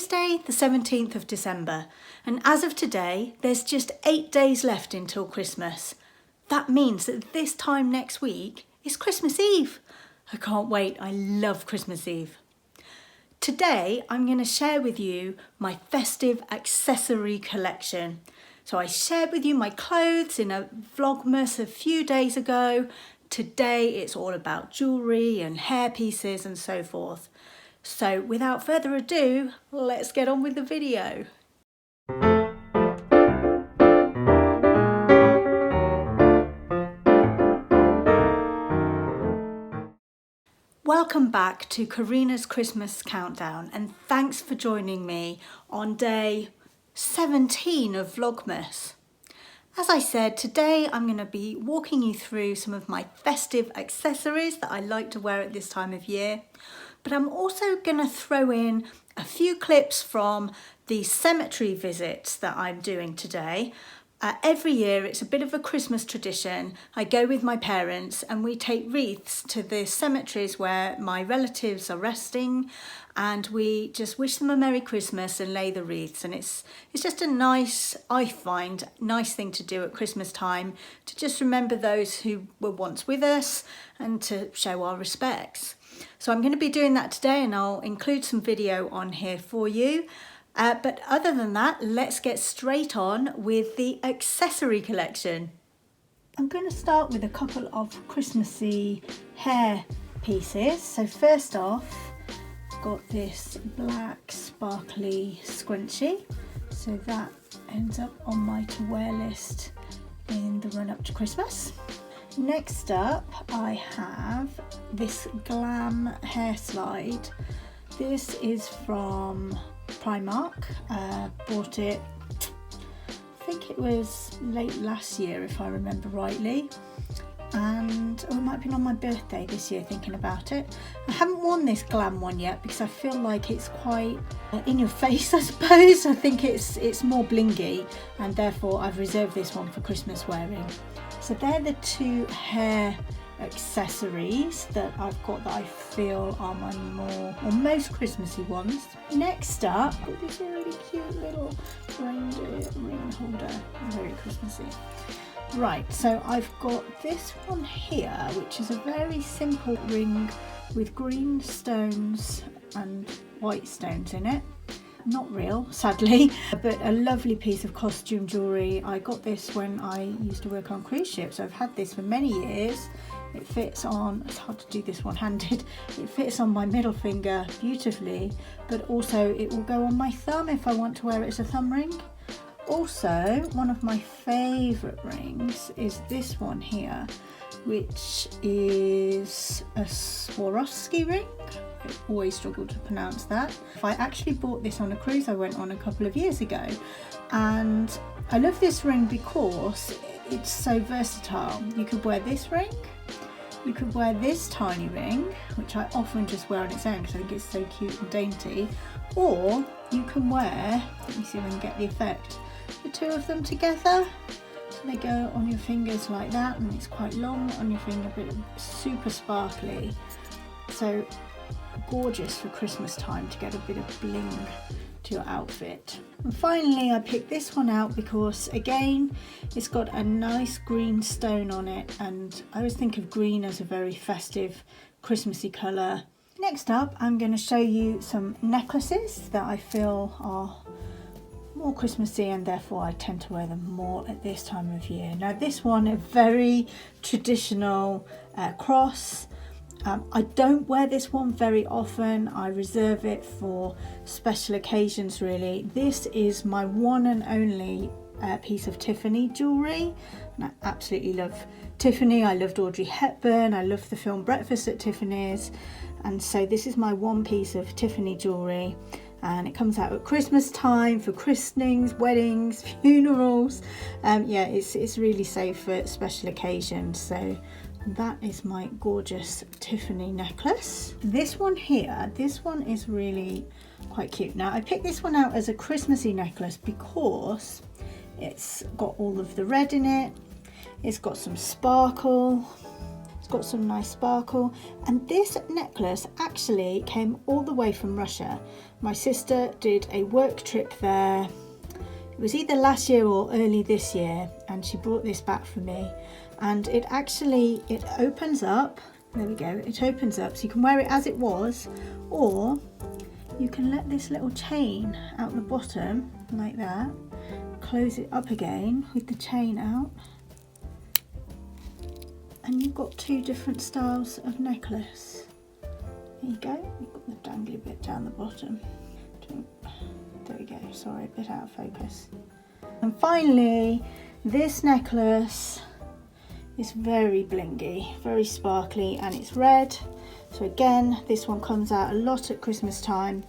Thursday, the 17th of December, and as of today, there's just 8 days left until Christmas. That means that this time next week is Christmas Eve. I can't wait, I love Christmas Eve. Today, I'm going to share with you my festive accessory collection. So I shared with you my clothes in a Vlogmas a few days ago. Today, it's all about jewellery and hair pieces and so forth. So without further ado, let's get on with the video. Welcome back to Corinna's Christmas Countdown, and thanks for joining me on day 17 of Vlogmas. As I said, today I'm going to be walking you through some of my festive accessories that I like to wear at this time of year. But I'm also going to throw in a few clips from the cemetery visits that I'm doing today. Every year it's a bit of a Christmas tradition. I go with my parents and we take wreaths to the cemeteries where my relatives are resting, and we just wish them a Merry Christmas and lay the wreaths. And it's just a nice, I find, nice thing to do at Christmas time, to just remember those who were once with us and to show our respects. So I'm going to be doing that today, and I'll include some video on here for you. But other than that, let's get straight on with the accessory collection. I'm going to start with a couple of Christmassy hair pieces. So first off, I've got this black sparkly scrunchie. So that ends up on my to wear list in the run up to Christmas. Next up, I have this glam hair slide. This is from Primark. Bought it, I think it was late last year if I remember rightly, and it might have been on my birthday this year, thinking about it. I haven't worn this glam one yet because I feel like it's quite in your face, I suppose. I think it's more blingy, and therefore I've reserved this one for Christmas wearing. So they're the two hair accessories that I've got that I feel are my most Christmassy ones. Next up, this really cute little reindeer ring holder, very Christmassy. Right, so I've got this one here, which is a very simple ring with green stones and white stones in it. Not real, sadly, but a lovely piece of costume jewellery. I got this when I used to work on cruise ships. I've had this for many years. It fits on, it's hard to do this one-handed, it fits on my middle finger beautifully, but also it will go on my thumb if I want to wear it as a thumb ring. Also, one of my favourite rings is this one here, which is a Swarovski ring. I always struggle to pronounce that. I actually bought this on a cruise I went on a couple of years ago, and I love this ring because it's so versatile. You could wear this ring, you could wear this tiny ring, which I often just wear on its own because I think it's so cute and dainty, or you can wear, let me see if I can get the effect, the two of them together. So they go on your fingers like that, and it's quite long on your finger, but super sparkly. So gorgeous for Christmas time to get a bit of bling to your outfit. And finally, I picked this one out because again, it's got a nice green stone on it, and I always think of green as a very festive Christmassy colour. Next up, I'm going to show you some necklaces that I feel are more Christmassy, and therefore I tend to wear them more at this time of year. Now this one, a very traditional cross. I don't wear this one very often. I reserve it for special occasions really. This is my one and only piece of Tiffany jewellery, and I absolutely love Tiffany. I loved Audrey Hepburn, I love the film Breakfast at Tiffany's, and so this is my one piece of Tiffany jewellery, and it comes out at Christmas time for christenings, weddings, funerals. Yeah, it's really safe for special occasions. So that is my gorgeous Tiffany necklace. This one here, this one is really quite cute. Now I picked this one out as a Christmassy necklace because it's got all of the red in it, it's got some sparkle, it's got some nice sparkle. And this necklace actually came all the way from Russia. My sister did a work trip there. It was either last year or early this year, and she brought this back for me. And it opens up. There we go. It opens up, so you can wear it as it was, or you can let this little chain out the bottom like that, close it up again with the chain out, and you've got two different styles of necklace. There you go. You've got the dangly bit down the bottom. There we go. Sorry, a bit out of focus. And finally, this necklace is very blingy, very sparkly, and it's red. So again, this one comes out a lot at Christmas time.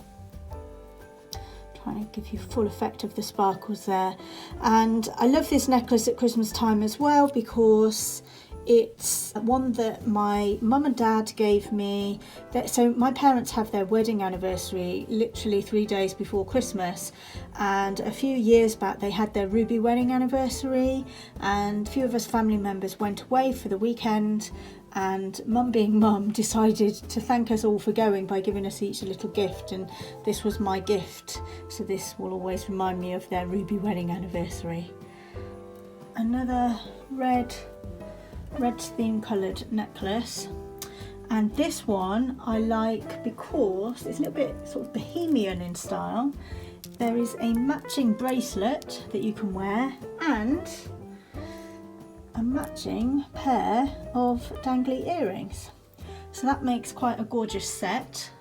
Trying to give you full effect of the sparkles there. And I love this necklace at Christmas time as well because it's one that my mum and dad gave me. So my parents have their wedding anniversary literally 3 days before Christmas, and a few years back they had their ruby wedding anniversary, and a few of us family members went away for the weekend, and mum being mum decided to thank us all for going by giving us each a little gift, and this was my gift, so this will always remind me of their ruby wedding anniversary. Another red theme coloured necklace, and this one I like because it's a little bit sort of bohemian in style. There is a matching bracelet that you can wear and a matching pair of dangly earrings, so that makes quite a gorgeous set,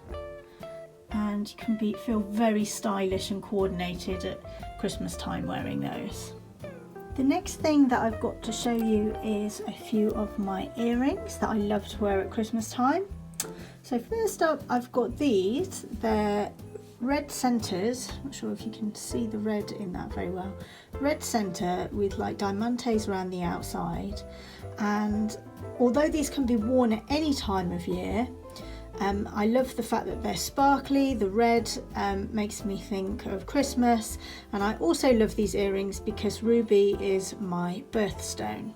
and you can feel very stylish and coordinated at Christmas time wearing those. The next thing that I've got to show you is a few of my earrings that I love to wear at Christmas time. So first up, I've got these. They're red centres. Not sure if you can see the red in that very well. Red centre with like diamantes around the outside. And although these can be worn at any time of year, I love the fact that they're sparkly. The red makes me think of Christmas, and I also love these earrings because ruby is my birthstone.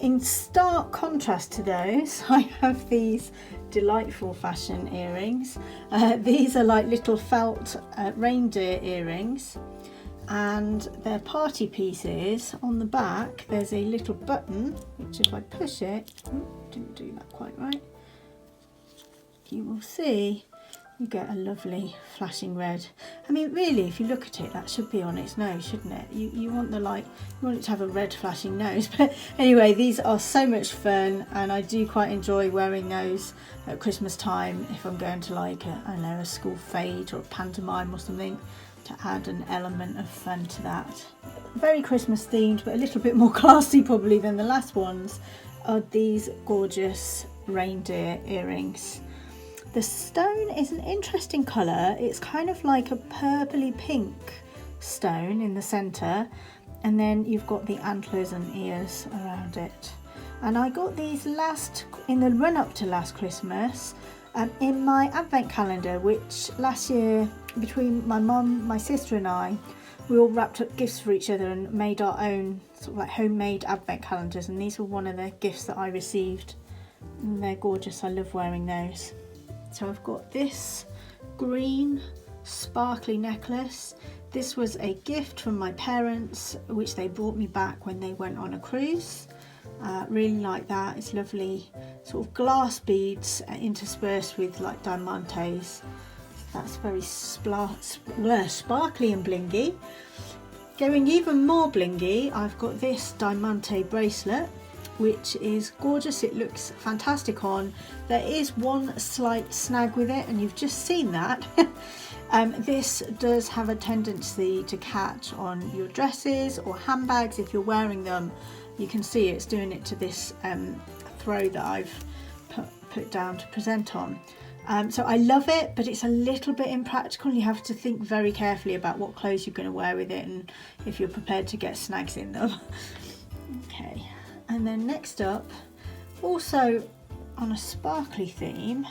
In stark contrast to those, I have these delightful fashion earrings. These are like little felt reindeer earrings, and they're party pieces. On the back there's a little button which, if I push it, didn't do that quite right, you will see you get a lovely flashing red. I mean, really, if you look at it, that should be on its nose, shouldn't it? You want it to have a red flashing nose. But anyway, these are so much fun, and I do quite enjoy wearing those at Christmas time if I'm going to like a school fete or a pantomime or something, to add an element of fun to that. Very Christmas themed, but a little bit more classy probably than the last ones, are these gorgeous reindeer earrings. The stone is an interesting colour. It's kind of like a purpley pink stone in the centre, and then you've got the antlers and ears around it. And I got these in the run up to last Christmas in my advent calendar, which last year, between my mum, my sister and I, we all wrapped up gifts for each other and made our own sort of like homemade advent calendars, and these were one of the gifts that I received, and they're gorgeous. I love wearing those. So I've got this green sparkly necklace. This was a gift from my parents, which they brought me back when they went on a cruise. Really like that. It's lovely sort of glass beads interspersed with like diamantes. That's very sparkly and blingy. Going even more blingy, I've got this diamante bracelet, which is gorgeous. It looks fantastic on. There is one slight snag with it, and you've just seen that. This does have a tendency to catch on your dresses or handbags if you're wearing them. You can see it's doing it to this throw that I've put down to present on. So I love it, but it's a little bit impractical. You have to think very carefully about what clothes you're going to wear with it, and if you're prepared to get snags in them. Okay. And then next up, also on a sparkly theme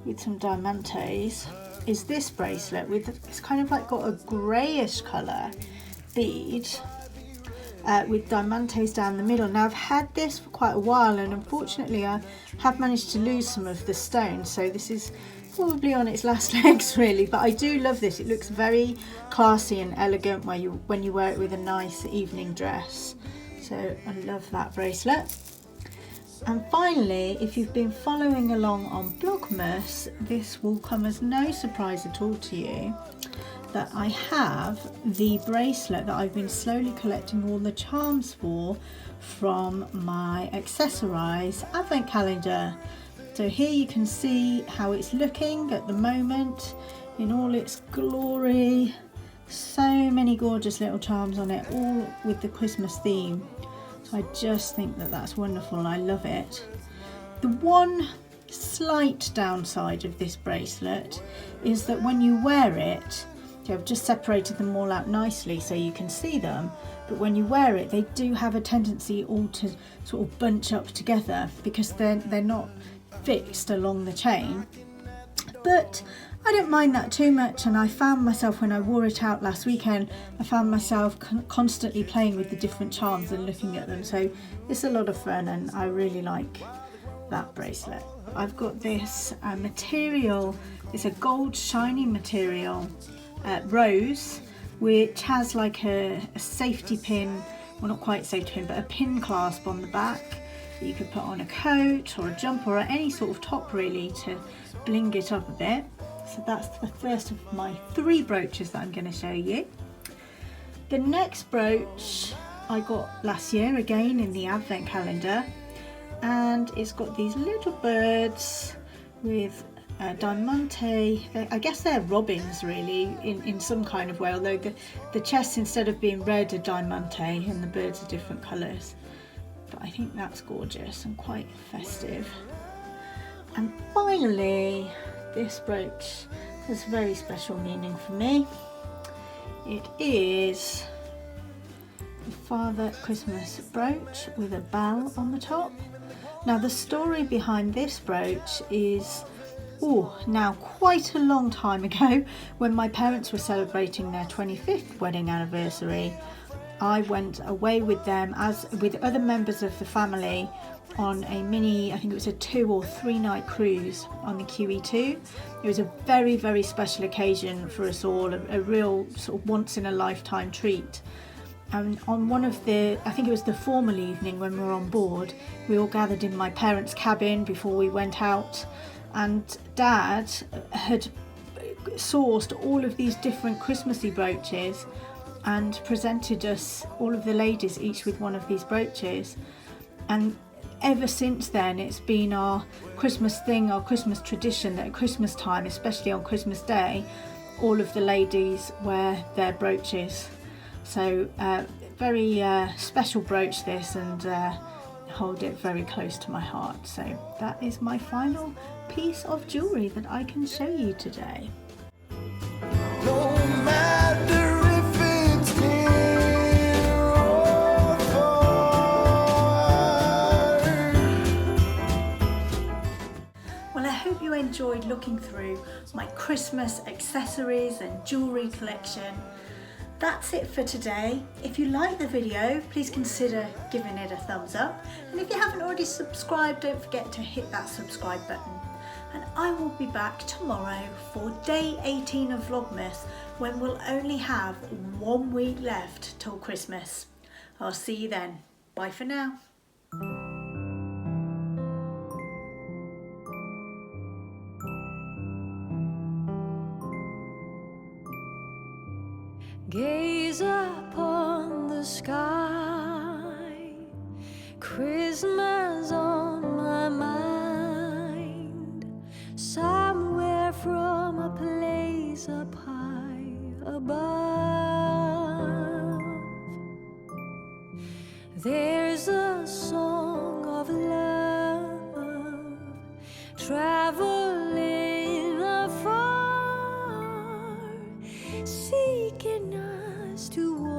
with some diamantes, is this bracelet with, it's kind of like got a greyish colour bead, with diamantes down the middle. Now I've had this for quite a while, and unfortunately I have managed to lose some of the stones, so this is probably on its last legs really, but I do love this. It looks very classy and elegant when you wear it with a nice evening dress. So I love that bracelet. And finally, if you've been following along on Vlogmas, this will come as no surprise at all to you that I have the bracelet that I've been slowly collecting all the charms for from my Accessorize advent calendar. So here you can see how it's looking at the moment in all its glory. So many gorgeous little charms on it, all with the Christmas theme. So I just think that that's wonderful and I love it. The one slight downside of this bracelet is that when you wear it, I've just separated them all out nicely so you can see them, but when you wear it they do have a tendency all to sort of bunch up together because they're not fixed along the chain. But I don't mind that too much, and I found myself when I wore it out last weekend, I found myself constantly playing with the different charms and looking at them, so it's a lot of fun and I really like that bracelet. I've got this material, it's a gold shiny material, rose, which has like a safety pin, well not quite safety pin, but a pin clasp on the back that you could put on a coat or a jumper or any sort of top really to bling it up a bit. So that's the first of my 3 brooches that I'm going to show you. The next brooch I got last year again in the advent calendar, and it's got these little birds with diamante. I guess they're robins really in some kind of way, although the chests instead of being red are diamante and the birds are different colours. But I think that's gorgeous and quite festive. And finally, this brooch has very special meaning for me. It is the Father Christmas brooch with a bell on the top. Now the story behind this brooch is now quite a long time ago, when my parents were celebrating their 25th wedding anniversary. I went away with them as with other members of the family on a mini, I think it was a 2 or 3 night cruise on the QE2. It was a very, very special occasion for us all, a real sort of once in a lifetime treat. And on one of the, I think it was the formal evening when we were on board, we all gathered in my parents' cabin before we went out, and Dad had sourced all of these different Christmassy brooches and presented us, all of the ladies, each with one of these brooches. And ever since then it's been our Christmas thing, our Christmas tradition, that at Christmas time, especially on Christmas Day, all of the ladies wear their brooches. So very special brooch this, and hold it very close to my heart. So that is my final piece of jewellery that I can show you today. No matter if it's near or far. Well, I hope you enjoyed looking through my Christmas accessories and jewellery collection. That's it for today. If you like the video, please consider giving it a thumbs up. And if you haven't already subscribed, don't forget to hit that subscribe button. And I will be back tomorrow for day 18 of Vlogmas, when we'll only have 1 week left till Christmas. I'll see you then. Bye for now. Gaze upon the sky, Christmas on my mind, somewhere from a place up high above. There's a song of love traveling afar, seeking us to